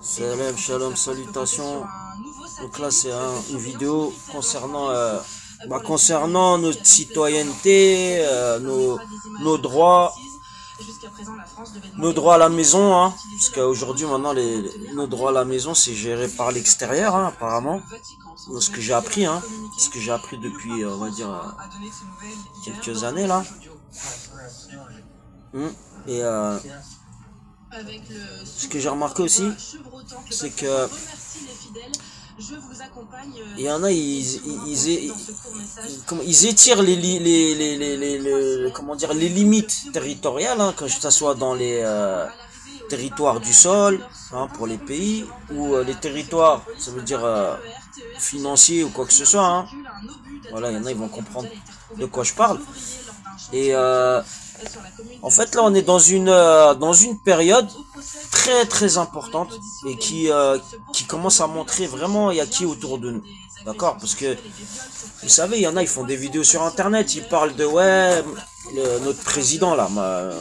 Salam, shalom, salutations. Donc là, c'est une vidéo concernant, concernant notre citoyenneté, nos droits, nos droits à la maison, hein, parce qu'aujourd'hui, maintenant, nos droits à la maison, c'est géré par l'extérieur, hein, apparemment. Ce que j'ai appris, hein, ce que j'ai appris depuis, on va dire, quelques années là. Et ce que j'ai remarqué aussi, c'est que il y en a, ils étirent comment dire, les limites territoriales, hein, que ce soit dans les territoires du sol, hein, pour les pays, ou les territoires, ça veut dire financiers ou quoi que ce soit, hein. Voilà, il y en a, ils vont comprendre de quoi je parle. Et en fait, là, on est dans une période très très importante et qui commence à montrer vraiment il y a qui autour de nous. D'accord? Parce que, vous savez, il y en a, ils font des vidéos sur Internet, ils parlent de, ouais, notre président, là,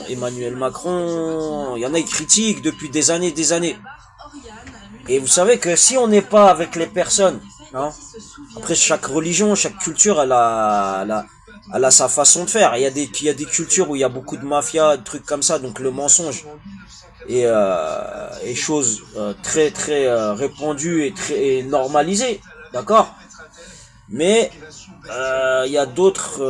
Emmanuel Macron, il y en a, ils critiquent depuis des années, des années. Et vous savez que si on n'est pas avec les personnes, hein, après, chaque religion, chaque culture, elle a sa façon de faire. Il y a des cultures où il y a beaucoup de mafia, de trucs comme ça, donc le mensonge est chose très très répandue et normalisée, d'accord. Mais il y a d'autres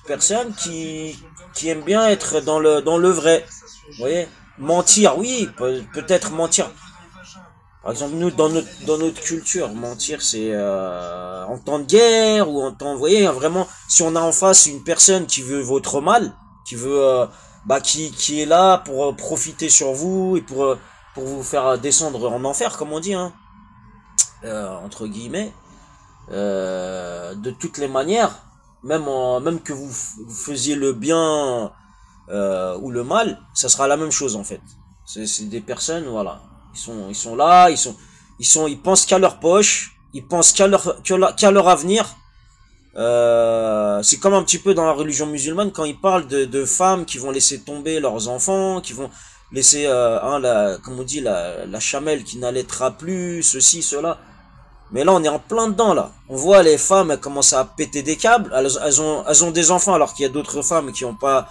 personnes qui aiment bien être dans le vrai. Vous voyez, mentir, oui, peut-être mentir. Par exemple, nous, dans notre culture, mentir, c'est en temps de guerre ou en temps, vous voyez, vraiment, si on a en face une personne qui veut votre mal, qui veut, qui est là pour profiter sur vous et pour vous faire descendre en enfer, comme on dit, hein, entre guillemets, de toutes les manières, même que vous faisiez le bien ou le mal, ça sera la même chose en fait. C'est des personnes, voilà. Ils sont là, ils pensent qu'à leur poche, ils pensent qu'à leur avenir. C'est comme un petit peu dans la religion musulmane quand ils parlent de femmes qui vont laisser tomber leurs enfants, qui vont laisser, comme on dit, la chamelle qui n'allaitera plus, ceci, cela. Mais là, on est en plein dedans, là. On voit les femmes, elles commencent à péter des câbles. Elles ont des enfants, alors qu'il y a d'autres femmes qui ont pas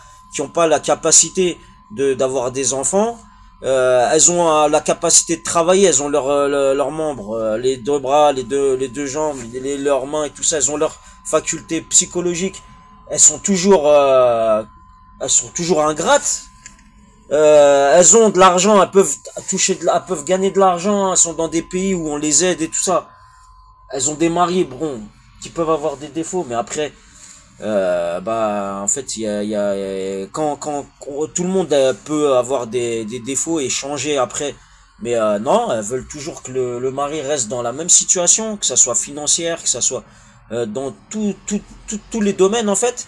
la capacité d'avoir des enfants. Elles ont la capacité de travailler, elles ont leurs membres, les deux bras, les deux jambes, leurs mains et tout ça, elles ont leurs facultés psychologiques. Elles sont toujours ingrates. Elles ont de l'argent, elles peuvent gagner de l'argent, elles sont dans des pays où on les aide et tout ça. Elles ont des maris, bon, qui peuvent avoir des défauts, mais après, en fait, quand tout le monde peut avoir des défauts et changer après, mais non, elles veulent toujours que le mari reste dans la même situation, que ça soit financière, que ça soit dans tous les domaines en fait.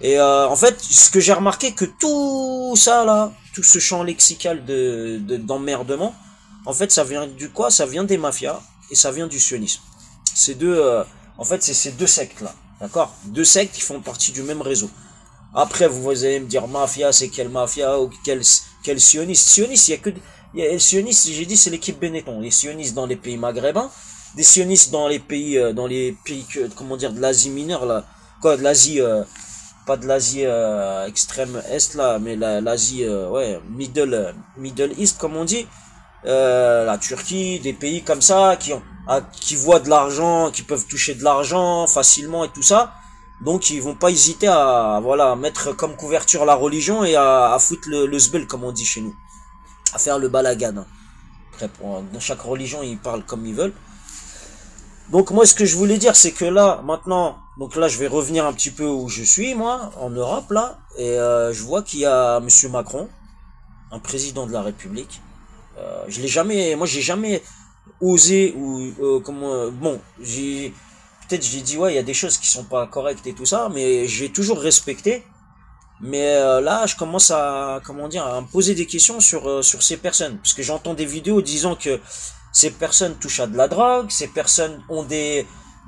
Et en fait, ce que j'ai remarqué, que tout ça là, tout ce champ lexical d'emmerdement, en fait, ça vient du quoi? Ça vient des mafias et ça vient du sionisme. En fait, c'est ces deux sectes là. D'accord? Deux sectes qui font partie du même réseau. Après, vous allez me dire, mafia, c'est quelle mafia, ou quel sioniste? Sioniste, les sionistes, j'ai dit, c'est l'équipe Benetton. Les sionistes dans les pays maghrébins, des sionistes dans les pays, comment dire, de l'Asie mineure, là. Quoi, de l'Asie, pas de l'Asie, extrême Est, là, mais l'Asie, ouais, Middle East, comme on dit. La Turquie, des pays comme ça, qui voient de l'argent, qui peuvent toucher de l'argent facilement et tout ça. Donc ils vont pas hésiter à mettre comme couverture la religion et à foutre le sbel, comme on dit chez nous, à faire le balagan. Après, dans chaque religion ils parlent comme ils veulent. Donc moi, ce que je voulais dire, c'est que là maintenant, donc là je vais revenir un petit peu où je suis moi, en Europe là, et je vois qu'il y a Monsieur Macron, un président de la République. J'ai jamais osé ou bon, j'ai dit ouais, il y a des choses qui sont pas correctes et tout ça, mais j'ai toujours respecté. Mais là, je commence à à me poser des questions sur ces personnes, parce que j'entends des vidéos disant que ces personnes touchent à de la drogue, ces personnes ont il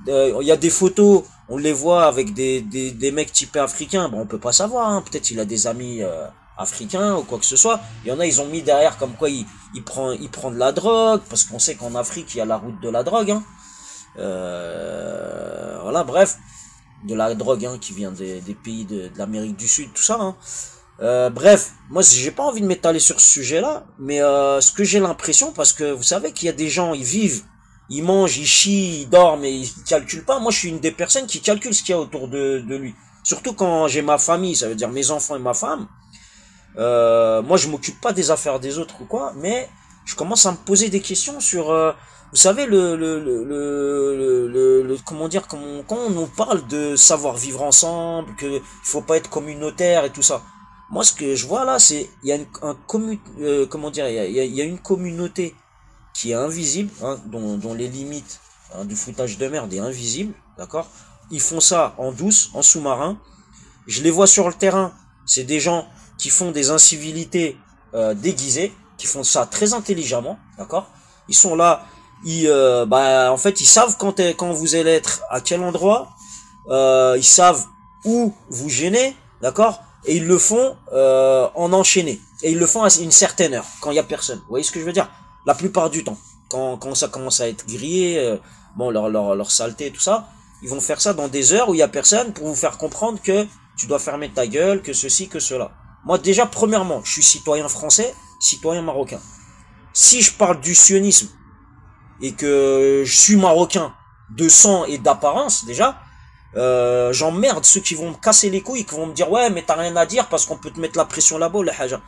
y a des photos, on les voit avec des mecs typés africains. Bon, on peut pas savoir, hein, peut-être il a des amis africain ou quoi que ce soit. Il y en a, ils ont mis derrière comme quoi il prend de la drogue, parce qu'on sait qu'en Afrique, il y a la route de la drogue. Hein. Voilà, bref, de la drogue hein, qui vient des pays de l'Amérique du Sud, tout ça. Hein. Bref, moi j'ai pas envie de m'étaler sur ce sujet-là, mais ce que j'ai l'impression, parce que vous savez qu'il y a des gens, ils vivent, ils mangent, ils chient, ils dorment et ils calculent pas. Moi je suis une des personnes qui calcule ce qu'il y a autour de lui. Surtout quand j'ai ma famille, ça veut dire mes enfants et ma femme. Moi je m'occupe pas des affaires des autres ou quoi, mais je commence à me poser des questions sur, vous savez comment dire, quand on nous parle de savoir vivre ensemble, que il faut pas être communautaire et tout ça. Moi ce que je vois là, c'est il y a comment dire, il y a une communauté qui est invisible, hein, dont les limites hein, du foutage de merde est invisible, d'accord. Ils font ça en douce, en sous-marin. Je les vois sur le terrain. C'est des gens qui font des incivilités déguisées, qui font ça très intelligemment, d'accord. Ils sont là, en fait, ils savent quand vous allez être à quel endroit, ils savent où vous gênez, d'accord. Et ils le font en enchaîné. Et ils le font à une certaine heure, quand il y a personne. Vous voyez ce que je veux dire? La plupart du temps, quand ça commence à être grillé, bon, leur saleté et tout ça. Ils vont faire ça dans des heures où il y a personne pour vous faire comprendre que tu dois fermer ta gueule, que ceci, que cela. Moi, déjà, premièrement, je suis citoyen français, citoyen marocain. Si je parle du sionisme et que je suis marocain de sang et d'apparence, déjà, j'emmerde ceux qui vont me casser les couilles, qui vont me dire, ouais, mais t'as rien à dire parce qu'on peut te mettre la pression là-bas, le haja.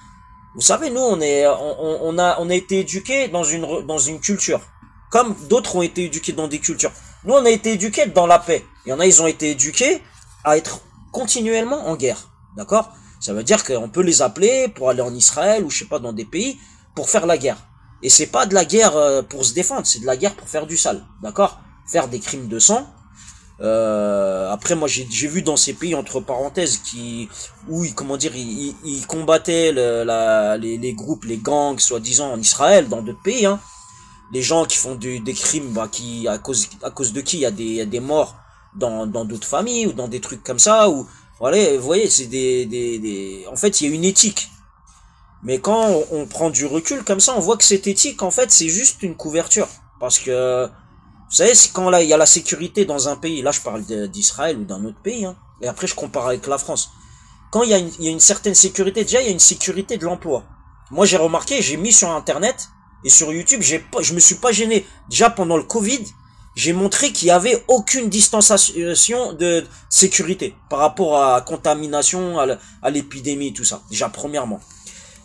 Vous savez, nous, on a été éduqués dans une culture. Comme d'autres ont été éduqués dans des cultures. Nous, on a été éduqués dans la paix. Il y en a, ils ont été éduqués à être continuellement en guerre. D'accord? Ça veut dire qu'on peut les appeler pour aller en Israël ou je sais pas, dans des pays, pour faire la guerre. Et c'est pas de la guerre pour se défendre, c'est de la guerre pour faire du sale. D'accord? Faire des crimes de sang. Après, moi, j'ai vu dans ces pays, entre parenthèses, où ils combattaient les groupes, les gangs, soi-disant, en Israël, dans d'autres pays, hein. Les gens qui font des crimes, à cause de qui il y a des morts dans d'autres familles ou dans des trucs comme ça, ou voilà, vous voyez, c'est en fait, il y a une éthique. Mais quand on prend du recul comme ça, on voit que cette éthique, en fait, c'est juste une couverture. Parce que, vous savez, c'est quand là, il y a la sécurité dans un pays, là, je parle d'Israël ou d'un autre pays, hein, et après, je compare avec la France. Quand il y a une certaine sécurité, déjà, il y a une sécurité de l'emploi. Moi, j'ai remarqué, j'ai mis sur Internet, et sur YouTube, je me suis pas gêné. Déjà, pendant le Covid, j'ai montré qu'il y avait aucune distanciation de sécurité par rapport à la contamination, à l'épidémie et tout ça. Déjà, premièrement.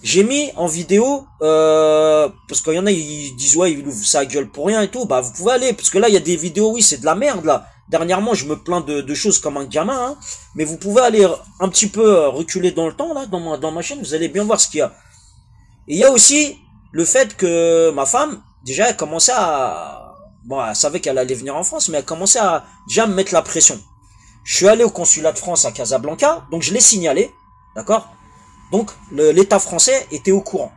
J'ai mis en vidéo, parce qu'il y en a, ils disent, ouais, il ouvre sa gueule pour rien et tout. Bah, vous pouvez aller, parce que là, il y a des vidéos, oui, c'est de la merde, là. Dernièrement, je me plains de choses comme un gamin, hein. Mais vous pouvez aller un petit peu reculer dans le temps, là, dans ma chaîne, vous allez bien voir ce qu'il y a. Et il y a aussi le fait que ma femme, déjà, elle commençait bon, elle savait qu'elle allait venir en France, mais elle commençait à déjà me mettre la pression. Je suis allé au consulat de France à Casablanca, donc je l'ai signalé, d'accord? Donc, l'État français était au courant,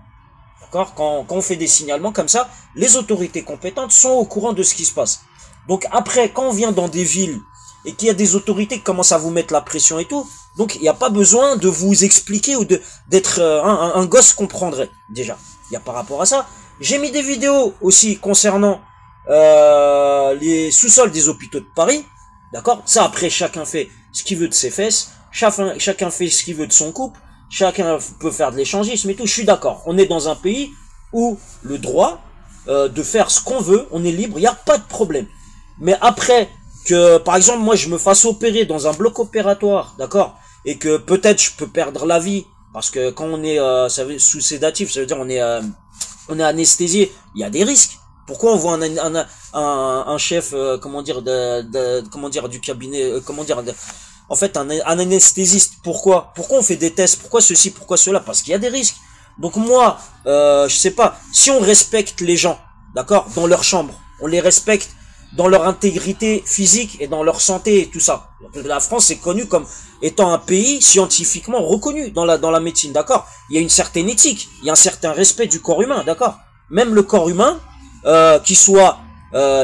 d'accord? Quand on fait des signalements comme ça, les autorités compétentes sont au courant de ce qui se passe. Donc après, quand on vient dans des villes et qu'il y a des autorités qui commencent à vous mettre la pression et tout, donc il n'y a pas besoin de vous expliquer ou d'être un gosse comprendrait, déjà. Il y a par rapport à ça. J'ai mis des vidéos aussi concernant les sous-sols des hôpitaux de Paris, d'accord? Ça, après, chacun fait ce qu'il veut de ses fesses, chacun fait ce qu'il veut de son couple, chacun peut faire de l'échangisme et tout. Je suis d'accord. On est dans un pays où le droit de faire ce qu'on veut, on est libre, il n'y a pas de problème. Mais après que, par exemple, moi, je me fasse opérer dans un bloc opératoire, d'accord? Et que peut-être je peux perdre la vie, parce que quand on est sous sédatif, ça veut dire on est anesthésié, il y a des risques. Pourquoi on voit un chef, du cabinet, en fait, un anesthésiste? Pourquoi on fait des tests? Pourquoi ceci? Pourquoi cela? Parce qu'il y a des risques. Donc moi, je sais pas, si on respecte les gens, d'accord, dans leur chambre, on les respecte dans leur intégrité physique et dans leur santé et tout ça. La France est connue comme étant un pays scientifiquement reconnu dans la médecine, d'accord? Il y a une certaine éthique, il y a un certain respect du corps humain, d'accord? Même le corps humain, qu'il soit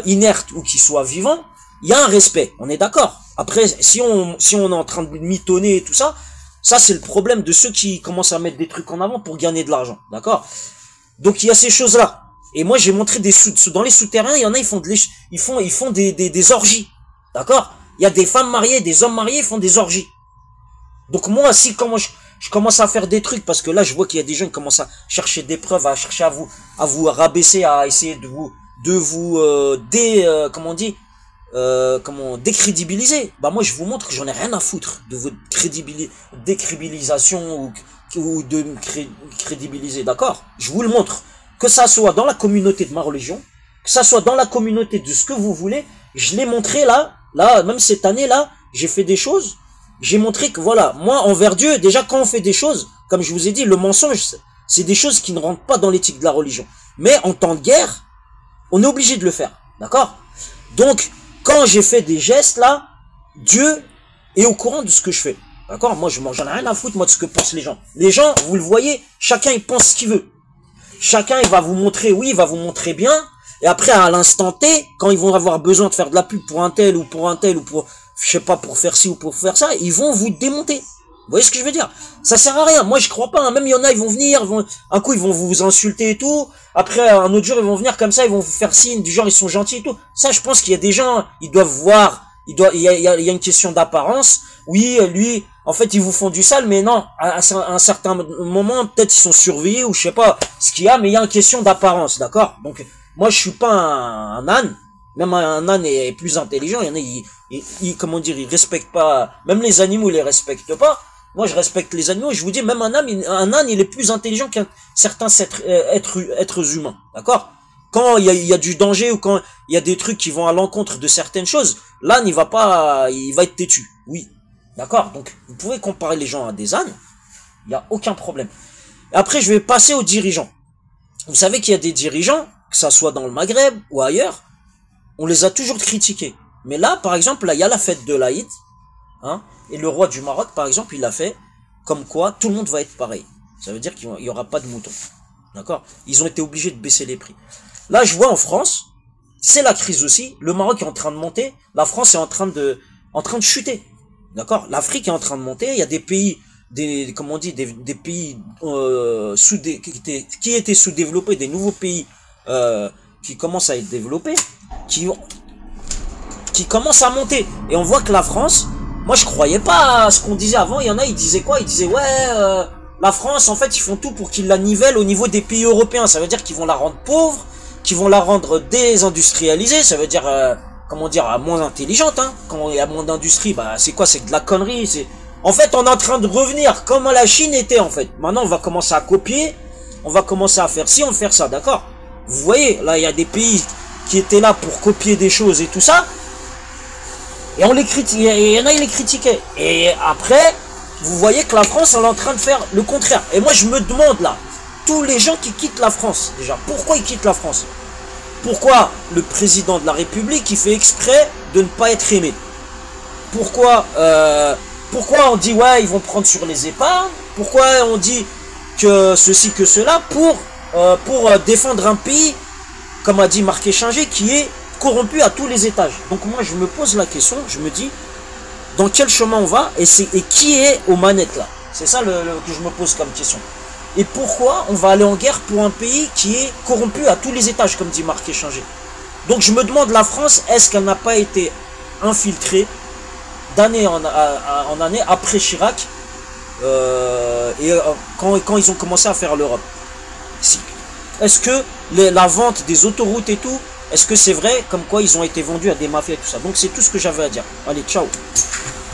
inerte ou qu'il soit vivant, il y a un respect, on est d'accord. Après, si on est en train de mitonner et tout ça, Ça, c'est le problème de ceux qui commencent à mettre des trucs en avant pour gagner de l'argent, d'accord? Donc, il y a ces choses-là. Et moi, j'ai montré dans les souterrains, il y en a, ils font des orgies, d'accord? Il y a des femmes mariées, des hommes mariés, ils font des orgies. Donc, moi, si, comment je commence à faire des trucs, parce que là, je vois qu'il y a des gens qui commencent à chercher des preuves, à chercher à vous rabaisser, à essayer comment on dit, décrédibiliser. Bah, moi, je vous montre que j'en ai rien à foutre de votre décrédibilisation ou de me crédibiliser, d'accord? Je vous le montre. Que ça soit dans la communauté de ma religion, que ça soit dans la communauté de ce que vous voulez, je l'ai montré là, même cette année-là, j'ai fait des choses, j'ai montré que voilà, moi, envers Dieu, déjà quand on fait des choses, comme je vous ai dit, le mensonge, c'est des choses qui ne rentrent pas dans l'éthique de la religion. Mais en temps de guerre, on est obligé de le faire, d'accord? Donc, quand j'ai fait des gestes là, Dieu est au courant de ce que je fais, d'accord? Moi, j'en ai rien à foutre, moi, de ce que pensent les gens. Les gens, vous le voyez, chacun, il pense ce qu'il veut. Chacun, il va vous montrer, oui, il va vous montrer bien. Et après, à l'instant T, quand ils vont avoir besoin de faire de la pub pour un tel, ou pour, je sais pas, pour faire ci ou pour faire ça, ils vont vous démonter. Vous voyez ce que je veux dire? Ça sert à rien. Moi, je crois pas, hein. Même il y en a, ils vont venir, un coup, ils vont vous insulter et tout. Après, un autre jour, ils vont venir comme ça, ils vont vous faire signe, du genre, ils sont gentils et tout. Ça, je pense qu'il y a des gens, ils doivent voir, il y a une question d'apparence. Oui, lui, en fait, ils vous font du sale, mais non, à un certain moment, peut-être ils sont surveillés ou je sais pas ce qu'il y a, mais il y a une question d'apparence, d'accord? Donc, moi, je suis pas un âne. Même un âne est plus intelligent. Il y en a, comment dire, ils respectent pas, même les animaux, ils les respectent pas. Moi, je respecte les animaux et je vous dis, même un âne, il est plus intelligent qu'un certain êtres humains, d'accord? Quand il y a du danger ou quand il y a des trucs qui vont à l'encontre de certaines choses, l'âne, il va être têtu, oui. D'accord? Donc, vous pouvez comparer les gens à des ânes. Il n'y a aucun problème. Après, je vais passer aux dirigeants. Vous savez qu'il y a des dirigeants, que ça soit dans le Maghreb ou ailleurs, on les a toujours critiqués. Mais là, par exemple, là, il y a la fête de l'Aïd, hein, et le roi du Maroc, par exemple, il a fait comme quoi tout le monde va être pareil. Ça veut dire qu'il n'y aura pas de moutons. D'accord? Ils ont été obligés de baisser les prix. Là, je vois en France, c'est la crise aussi. Le Maroc est en train de monter. La France est en train de chuter. D'accord? L'Afrique est en train de monter. Il y a des pays, comment on dit, des pays qui étaient sous-développés, des nouveaux pays qui commencent à être développés, qui commencent à monter. Et on voit que la France, moi je croyais pas à ce qu'on disait avant. Il y en a, ils disaient quoi? Ils disaient ouais, la France, en fait, ils font tout pour qu'ils la nivellent au niveau des pays européens. Ça veut dire qu'ils vont la rendre pauvre, qu'ils vont la rendre désindustrialisée. Ça veut dire comment dire, moins intelligente, hein. Quand il y a moins d'industrie, bah, c'est quoi? C'est de la connerie, en fait, on est en train de revenir comme la Chine était, en fait. Maintenant, on va commencer à copier, on va commencer à faire ci, on va faire ça, d'accord? Vous voyez, là, il y a des pays qui étaient là pour copier des choses et tout ça, et on les critique, il y en a, ils les critiquaient. Et après, vous voyez que la France, elle est en train de faire le contraire. Et moi, je me demande, là, tous les gens qui quittent la France, déjà, pourquoi ils quittent la France? Pourquoi le président de la République, il fait exprès de ne pas être aimé? Pourquoi on dit, ouais, ils vont prendre sur les épargnes? Pourquoi on dit que ceci, que cela, pour défendre un pays, comme a dit Marc Échinger, qui est corrompu à tous les étages? Donc moi, je me pose la question, je me dis, dans quel chemin on va, et qui est aux manettes, là? C'est ça que je me pose comme question. Et pourquoi on va aller en guerre pour un pays qui est corrompu à tous les étages, comme dit Marc Échinger? Donc je me demande, la France, est-ce qu'elle n'a pas été infiltrée d'année en année après Chirac, quand ils ont commencé à faire l'Europe? Est-ce que la vente des autoroutes et tout, est-ce que c'est vrai, comme quoi ils ont été vendus à des mafias et tout ça? Donc c'est tout ce que j'avais à dire. Allez, ciao.